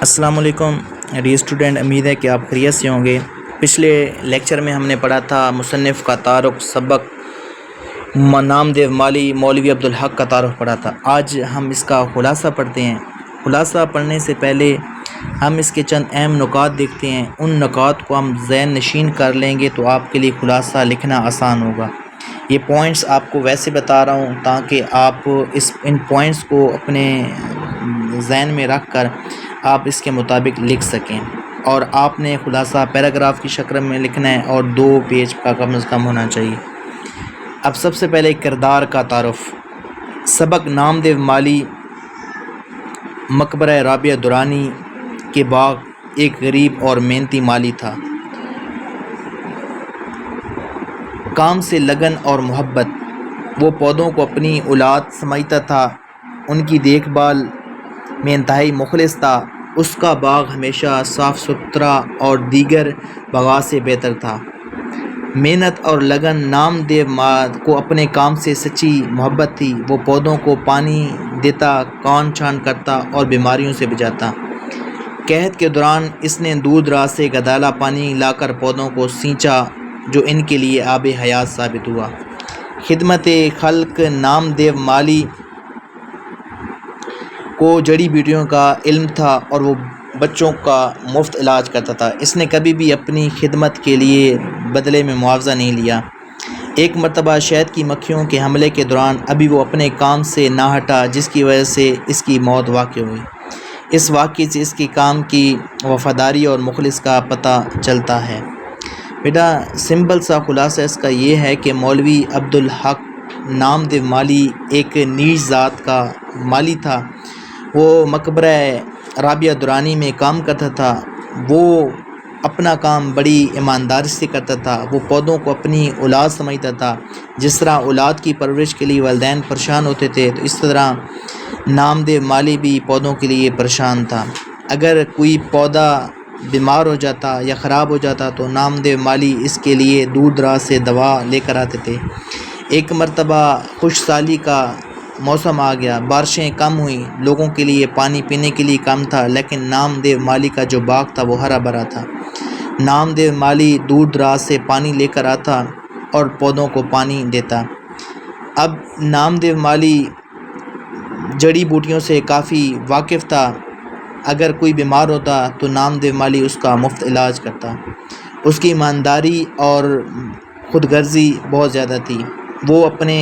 السلام علیکم D student, امید ہے کہ آپ خیریت سے ہوں گے۔ پچھلے لیکچر میں ہم نے پڑھا تھا مصنف کا تعارف، سبق نامدیو مالی مولوی عبدالحق کا تعارف پڑھا تھا۔ آج ہم اس کا خلاصہ پڑھتے ہیں۔ خلاصہ پڑھنے سے پہلے ہم اس کے چند اہم نکات دیکھتے ہیں۔ ان نکات کو ہم ذہن نشین کر لیں گے تو آپ کے لیے خلاصہ لکھنا آسان ہوگا۔ یہ پوائنٹس آپ کو ویسے بتا رہا ہوں تاکہ آپ ان پوائنٹس کو اپنے ذہن میں رکھ کر آپ اس کے مطابق لکھ سکیں، اور آپ نے خلاصہ پیراگراف کی شکل میں لکھنا ہے اور 2 پیج کا کم از کم ہونا چاہیے۔ اب سب سے پہلے کردار کا تعارف۔ سبق نامدیو مالی مقبرہ رابعہ درانی کے باغ ایک غریب اور محنتی مالی تھا۔ کام سے لگن اور محبت، وہ پودوں کو اپنی اولاد سمجھتا تھا، ان کی دیکھ بھال میں انتہائی مخلص تھا۔ اس کا باغ ہمیشہ صاف ستھرا اور دیگر باغوں سے بہتر تھا۔ محنت اور لگن، نامدیو کو اپنے کام سے سچی محبت تھی۔ وہ پودوں کو پانی دیتا، کان چھان کرتا اور بیماریوں سے بچاتا۔ قحط کے دوران اس نے دور دراز سے گدالا پانی لا کر پودوں کو سینچا، جو ان کے لیے آب حیات ثابت ہوا۔ خدمت خلق، نامدیو مالی کو جڑی بوٹیوں کا علم تھا اور وہ بچوں کا مفت علاج کرتا تھا۔ اس نے کبھی بھی اپنی خدمت کے لیے بدلے میں معاوضہ نہیں لیا۔ ایک مرتبہ شہد کی مکھیوں کے حملے کے دوران ابھی وہ اپنے کام سے نہ ہٹا، جس کی وجہ سے اس کی موت واقع ہوئی۔ اس واقعے سے اس کے کام کی وفاداری اور مخلص کا پتہ چلتا ہے۔ بیٹا سمپل سا خلاصہ اس کا یہ ہے کہ مولوی عبدالحق نامدیو مالی ایک نیچ ذات کا مالی تھا۔ وہ مقبرہ رابعہ درانی میں کام کرتا تھا۔ وہ اپنا کام بڑی ایمانداری سے کرتا تھا۔ وہ پودوں کو اپنی اولاد سمجھتا تھا۔ جس طرح اولاد کی پرورش کے لیے والدین پریشان ہوتے تھے، تو اس طرح نامدیو مالی بھی پودوں کے لیے پریشان تھا۔ اگر کوئی پودا بیمار ہو جاتا یا خراب ہو جاتا تو نامدیو مالی اس کے لیے دور دراز سے دوا لے کر آتے تھے۔ ایک مرتبہ خشک سالی کا موسم آ گیا، بارشیں کم ہوئیں، لوگوں کے لیے پانی پینے کے لیے کم تھا، لیکن نامدیو مالی کا جو باغ تھا وہ ہرا بھرا تھا۔ نامدیو مالی دور دراز سے پانی لے کر آتا اور پودوں کو پانی دیتا۔ اب نامدیو مالی جڑی بوٹیوں سے کافی واقف تھا۔ اگر کوئی بیمار ہوتا تو نامدیو مالی اس کا مفت علاج کرتا۔ اس کی ایمانداری اور خود غرضی بہت زیادہ تھی۔ وہ اپنے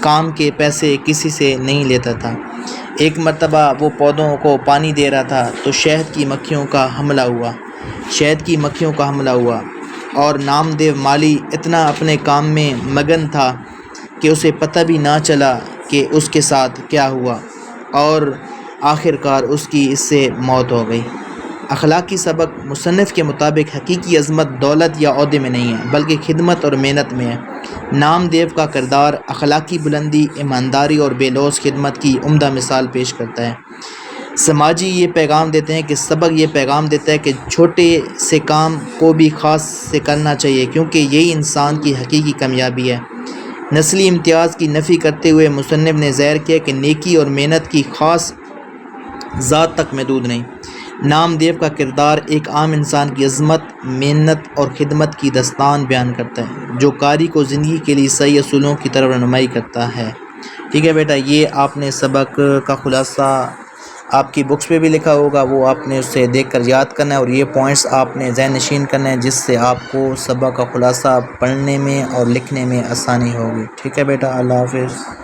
کام کے پیسے کسی سے نہیں لیتا تھا۔ ایک مرتبہ وہ پودوں کو پانی دے رہا تھا تو شہد کی مکھیوں کا حملہ ہوا اور نامدیو مالی اتنا اپنے کام میں مگن تھا کہ اسے پتہ بھی نہ چلا کہ اس کے ساتھ کیا ہوا، اور آخرکار اس کی اس سے موت ہو گئی۔ اخلاقی سبق۔ مصنف کے مطابق حقیقی عظمت دولت یا عہدے میں نہیں ہے، بلکہ خدمت اور محنت میں ہے۔ نامدیو کا کردار اخلاقی بلندی، ایمانداری اور بے لوث خدمت کی عمدہ مثال پیش کرتا ہے۔ سماجی یہ پیغام دیتے ہیں کہ سبق یہ پیغام دیتا ہے کہ چھوٹے سے کام کو بھی خاص سے کرنا چاہیے، کیونکہ یہی انسان کی حقیقی کامیابی ہے۔ نسلی امتیاز کی نفی کرتے ہوئے مصنف نے ظاہر کیا کہ نیکی اور محنت کی خاص ذات تک محدود نہیں۔ نامدیو کا کردار ایک عام انسان کی عظمت، محنت اور خدمت کی داستان بیان کرتا ہے، جو قاری کو زندگی کے لیے صحیح اصولوں کی طرف رہنمائی کرتا ہے۔ ٹھیک ہے بیٹا، یہ آپ نے سبق کا خلاصہ آپ کی بکس پہ بھی لکھا ہوگا، وہ آپ نے اسے دیکھ کر یاد کرنا ہے، اور یہ پوائنٹس آپ نے ذہن نشین کرنا ہے، جس سے آپ کو سبق کا خلاصہ پڑھنے میں اور لکھنے میں آسانی ہوگی۔ ٹھیک ہے بیٹا، اللہ حافظ۔